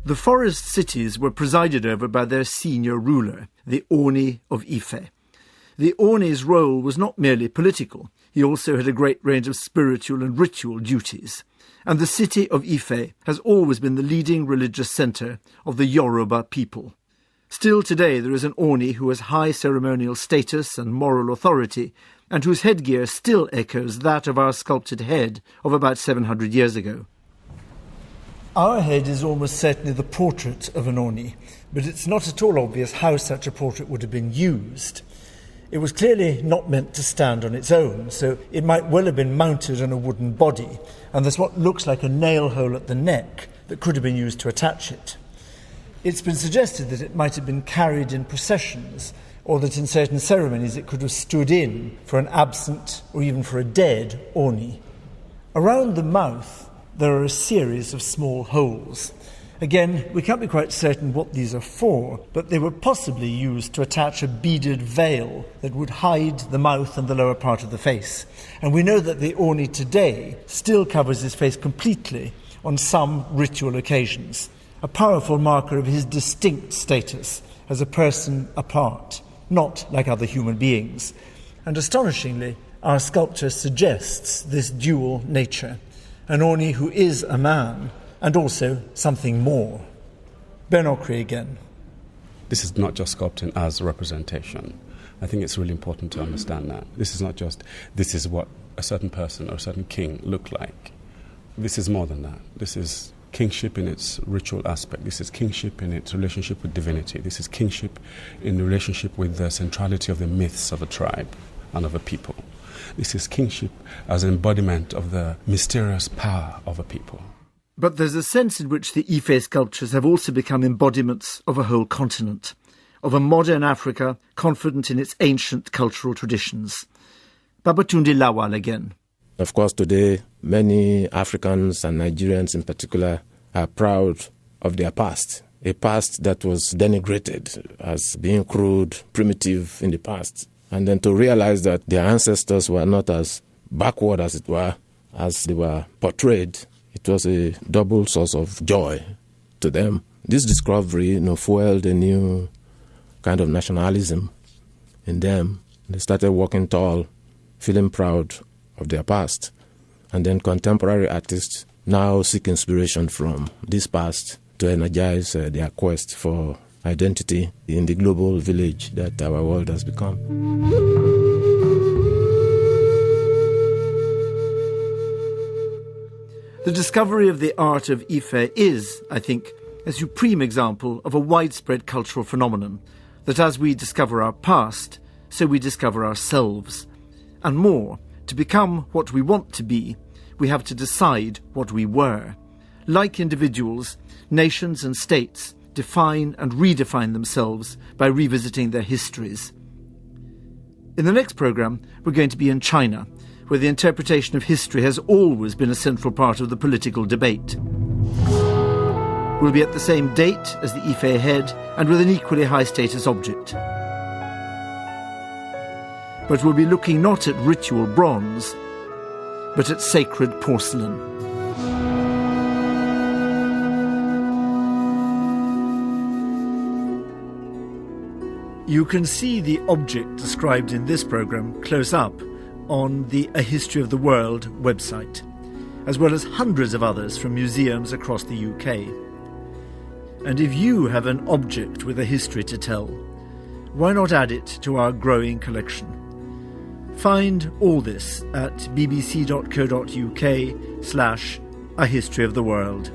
The forest cities were presided over by their senior ruler, the Oni of Ife. The Oni's role was not merely political, he also had a great range of spiritual and ritual duties. And the city of Ife has always been the leading religious centre of the Yoruba people. Still today there is an Oni who has high ceremonial status and moral authority, and whose headgear still echoes that of our sculpted head of about 700 years ago. Our head is almost certainly the portrait of an Oni, but it's not at all obvious how such a portrait would have been used. It was clearly not meant to stand on its own, so it might well have been mounted on a wooden body, and there's what looks like a nail hole at the neck that could have been used to attach it. It's been suggested that it might have been carried in processions, or that in certain ceremonies it could have stood in for an absent or even for a dead Oni. Around the mouth there are a series of small holes. Again, we can't be quite certain what these are for, but they were possibly used to attach a beaded veil that would hide the mouth and the lower part of the face. And we know that the Oni today still covers his face completely on some ritual occasions, a powerful marker of his distinct status as a person apart, not like other human beings. And astonishingly, our sculpture suggests this dual nature, an Oni who is a man, and also something more. Ben Okri again. This is not just sculpting as a representation. I think it's really important to understand that. This is not just, this is what a certain person or a certain king looked like. This is more than that. This is kingship in its ritual aspect. This is kingship in its relationship with divinity. This is kingship in the relationship with the centrality of the myths of a tribe and of a people. This is kingship as an embodiment of the mysterious power of a people. But there's a sense in which the Ife sculptures have also become embodiments of a whole continent, of a modern Africa confident in its ancient cultural traditions. Babatunde Lawal again. Of course, today, many Africans and Nigerians in particular are proud of their past, a past that was denigrated as being crude, primitive in the past. And then to realize that their ancestors were not as backward, as it were, as they were portrayed, it was a double source of joy to them. This discovery, fueled a new kind of nationalism in them. They started walking tall, feeling proud of their past. And then contemporary artists now seek inspiration from this past to energize their quest for identity in the global village that our world has become. The discovery of the art of Ife is, I think, a supreme example of a widespread cultural phenomenon, that as we discover our past, so we discover ourselves. And more, to become what we want to be, we have to decide what we were. Like individuals, nations and states define and redefine themselves by revisiting their histories. In the next programme, we're going to be in China, where the interpretation of history has always been a central part of the political debate. We'll be at the same date as the Ife Head and with an equally high-status object. But we'll be looking not at ritual bronze, but at sacred porcelain. You can see the object described in this programme close up on the A History of the World website, as well as hundreds of others from museums across the UK. And if you have an object with a history to tell, why not add it to our growing collection? Find all this at bbc.co.uk/A History of the World.